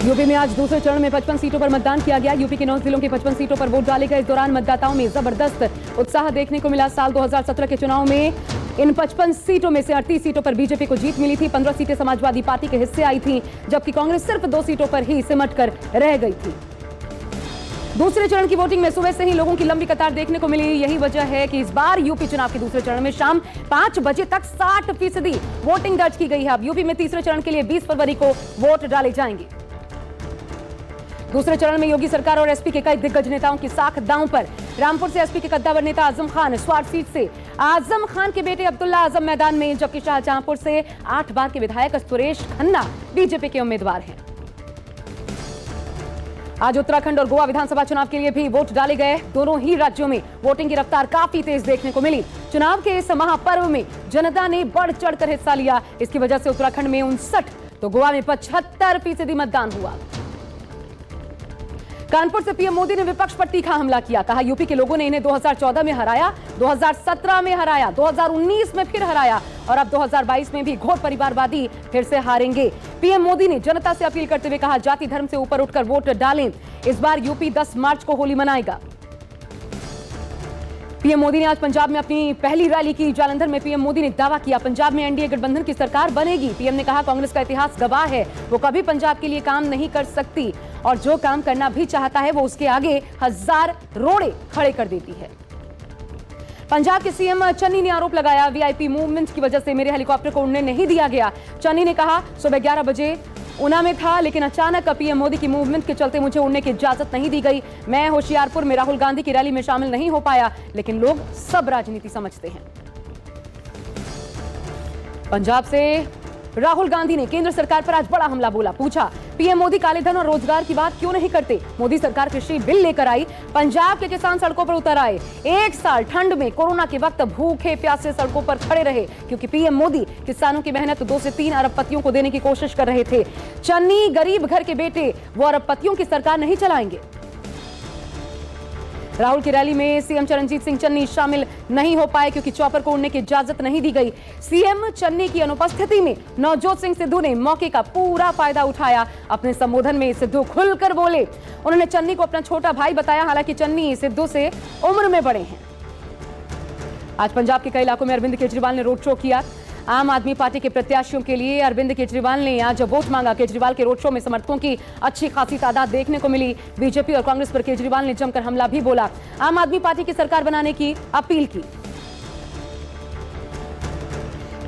UP में आज दूसरे चरण में 55 सीटों पर मतदान किया गया। यूपी के 9 जिलों की 55 सीटों पर वोट डाले गए। इस दौरान मतदाताओं में जबरदस्त उत्साह देखने को मिला। साल 2017 के चुनाव में इन 55 सीटों में से 38 सीटों पर बीजेपी को जीत मिली थी। 15 सीटें समाजवादी पार्टी के हिस्से आई थी, जबकि कांग्रेस सिर्फ 2 सीटों पर ही सिमट कर रह गई थी। दूसरे चरण की वोटिंग में सुबह से ही लोगों की लंबी कतार देखने को मिली। यही वजह है कि इस बार यूपी चुनाव के दूसरे चरण में शाम 5 बजे तक 60% वोटिंग दर्ज की गई है। अब यूपी में तीसरे चरण के लिए 20 फरवरी को वोट डाले जाएंगे। दूसरे चरण में योगी सरकार और एसपी के कई दिग्गज नेताओं की साख दांव पर। रामपुर से एसपी के कद्दावर नेता आजम खान, स्वार सीट से आजम खान के बेटे अब्दुल्ला आजम मैदान में, जबकि शाहजहांपुर से 8 बार के विधायक सुरेश खन्ना बीजेपी के उम्मीदवार हैं। आज उत्तराखंड और गोवा विधानसभा चुनाव के लिए भी वोट डाले गए। दोनों ही राज्यों में वोटिंग की रफ्तार काफी तेज देखने को मिली। चुनाव के इस महापर्व में जनता ने बढ़ चढ़कर हिस्सा लिया। इसकी वजह से उत्तराखंड में 59 तो गोवा में 75% मतदान हुआ। कानपुर से पीएम मोदी ने विपक्ष पर तीखा हमला किया। कहा यूपी के लोगों ने इन्हें 2014 में हराया, 2017 में हराया, 2019 में फिर हराया और अब 2022 में भी घोर परिवारवादी फिर से हारेंगे। पीएम मोदी ने जनता से अपील करते हुए कहा, जाति धर्म से ऊपर उठकर वोट डालें। इस बार यूपी 10 मार्च को होली मनाएगा। पीएम मोदी ने आज पंजाब में अपनी पहली रैली की। जालंधर में पीएम मोदी ने दावा किया, पंजाब में एनडीए गठबंधन की सरकार बनेगी। पीएम ने कहा, कांग्रेस का इतिहास गवाह है, वो कभी पंजाब के लिए काम नहीं कर सकती और जो काम करना भी चाहता है वो उसके आगे 1000 रोड़े खड़े कर देती है। पंजाब के सीएम चन्नी ने आरोप लगाया, वीआईपी मूवमेंट की वजह से मेरे हेलीकॉप्टर को उड़ने नहीं दिया गया। चन्नी ने कहा, सुबह 11 बजे ऊना में था, लेकिन अचानक पीएम मोदी की मूवमेंट के चलते मुझे उड़ने की इजाजत नहीं दी गई। मैं होशियारपुर में राहुल गांधी की रैली में शामिल नहीं हो पाया, लेकिन लोग सब राजनीति समझते हैं। पंजाब से राहुल गांधी ने केंद्र सरकार पर आज बड़ा हमला बोला। पूछा, पीएम मोदी काले धन और रोजगार की बात क्यों नहीं करते? मोदी सरकार कृषि बिल लेकर आई, पंजाब के किसान सड़कों पर उतर आए। 1 साल ठंड में कोरोना के वक्त भूखे प्यासे सड़कों पर खड़े रहे, क्योंकि पीएम मोदी किसानों की मेहनत 2 से 3 अरबपतियों को देने की कोशिश कर रहे थे। चन्नी गरीब घर के बेटे, वो अरबपतियों की सरकार नहीं चलाएंगे। राहुल की रैली में सीएम चरणजीत सिंह चन्नी शामिल नहीं हो पाए, क्योंकि चॉपर को उड़ने की इजाजत नहीं दी गई। सीएम चन्नी की अनुपस्थिति में नवजोत सिंह सिद्धू ने मौके का पूरा फायदा उठाया। अपने संबोधन में सिद्धू खुलकर बोले। उन्होंने चन्नी को अपना छोटा भाई बताया, हालांकि चन्नी सिद्धू से उम्र में बड़े हैं। आज पंजाब के कई इलाकों में अरविंद केजरीवाल ने रोड शो किया। आम आदमी पार्टी के प्रत्याशियों के लिए अरविंद केजरीवाल ने आज वोट मांगा। केजरीवाल के रोड शो में समर्थकों की अच्छी खासी तादाद देखने को मिली। बीजेपी और कांग्रेस पर केजरीवाल ने जमकर हमला भी बोला। आम आदमी पार्टी की सरकार बनाने की अपील की।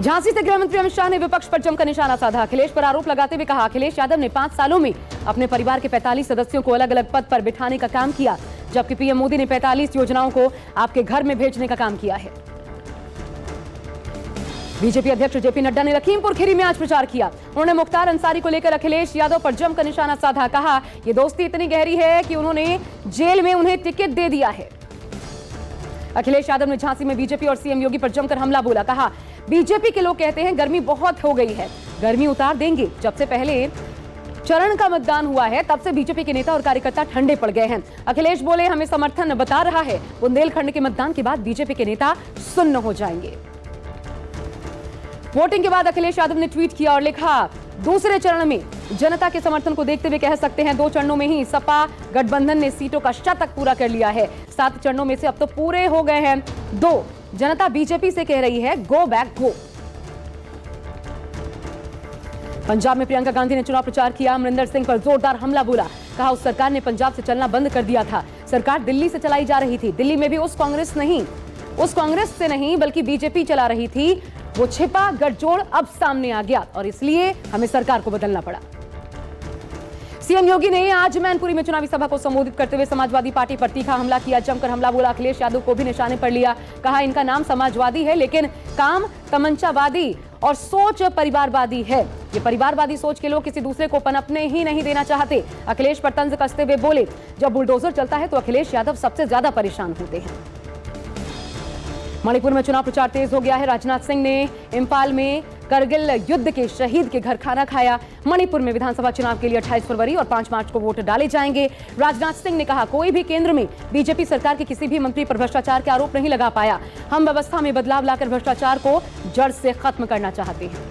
झांसी से गृह मंत्री अमित शाह ने विपक्ष पर जमकर निशाना साधा। अखिलेश पर आरोप लगाते हुए कहा, अखिलेश यादव ने 5 सालों में अपने परिवार के 45 सदस्यों को अलग अलग पद पर बिठाने का काम किया, जबकि पीएम मोदी ने 45 योजनाओं को आपके घर में भेजने का काम किया है। बीजेपी अध्यक्ष जेपी नड्डा ने लखीमपुर खीरी में आज प्रचार किया। उन्होंने मुख्तार अंसारी को लेकर अखिलेश यादव पर जमकर निशाना साधा। कहा, ये दोस्ती इतनी गहरी है कि उन्होंने जेल में उन्हें टिकट दे दिया है। अखिलेश यादव ने झांसी में बीजेपी और सीएम योगी पर जमकर हमला बोला। कहा, बीजेपी के लोग कहते हैं गर्मी बहुत हो गई है, गर्मी उतार देंगे। जब से पहले चरण का मतदान हुआ है, तब से बीजेपी के नेता और कार्यकर्ता ठंडे पड़ गए हैं। अखिलेश बोले, हमें समर्थन बता रहा है, बुंदेलखंड के मतदान के बाद बीजेपी के नेता सुन्न हो जाएंगे। वोटिंग के बाद अखिलेश यादव ने ट्वीट किया और लिखा, दूसरे चरण में जनता के समर्थन को देखते हुए कह सकते हैं 2 चरणों में ही सपा गठबंधन ने सीटों का शतक पूरा कर लिया है। 7 चरणों में से अब तो पूरे हो गए हैं 2। जनता बीजेपी से कह रही है, गो बैक गो। पंजाब में प्रियंका गांधी ने चुनाव प्रचार किया। अमरिंदर सिंह पर जोरदार हमला बोला। कहा, उस सरकार ने पंजाब से चलना बंद कर दिया था। सरकार दिल्ली से चलाई जा रही थी। दिल्ली में भी उस कांग्रेस से नहीं बल्कि बीजेपी चला रही थी। वो छिपा गठजोड़ अब सामने आ गया और इसलिए हमें सरकार को बदलना पड़ा। सीएम योगी ने आज मैनपुरी में चुनावी सभा को संबोधित करते हुए समाजवादी पार्टी पर तीखा हमला किया। जमकर हमला बोला। अखिलेश यादव को भी निशाने पर लिया। कहा, इनका नाम समाजवादी है, लेकिन काम तमंचावादी और सोच परिवारवादी है। ये परिवारवादी सोच के लोग किसी दूसरे को पनपने ही नहीं देना चाहते। अखिलेश पर तंज कसते हुए बोले, जब बुलडोजर चलता है तो अखिलेश यादव सबसे ज्यादा परेशान होते हैं। मणिपुर में चुनाव प्रचार तेज हो गया है। राजनाथ सिंह ने इंफाल में करगिल युद्ध के शहीद के घर खाना खाया। मणिपुर में विधानसभा चुनाव के लिए 28 फरवरी और 5 मार्च को वोट डाले जाएंगे। राजनाथ सिंह ने कहा, कोई भी केंद्र में बीजेपी सरकार के किसी भी मंत्री पर भ्रष्टाचार के आरोप नहीं लगा पाया। हम व्यवस्था में बदलाव लाकर भ्रष्टाचार को जड़ से खत्म करना चाहते हैं।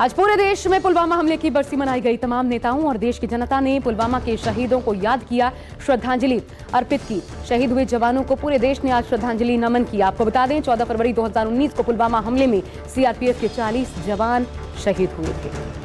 आज पूरे देश में पुलवामा हमले की बरसी मनाई गई। तमाम नेताओं और देश की जनता ने पुलवामा के शहीदों को याद किया, श्रद्धांजलि अर्पित की। शहीद हुए जवानों को पूरे देश ने आज श्रद्धांजलि नमन किया। आपको बता दें 14 फरवरी 2019 को पुलवामा हमले में सीआरपीएफ के 40 जवान शहीद हुए थे।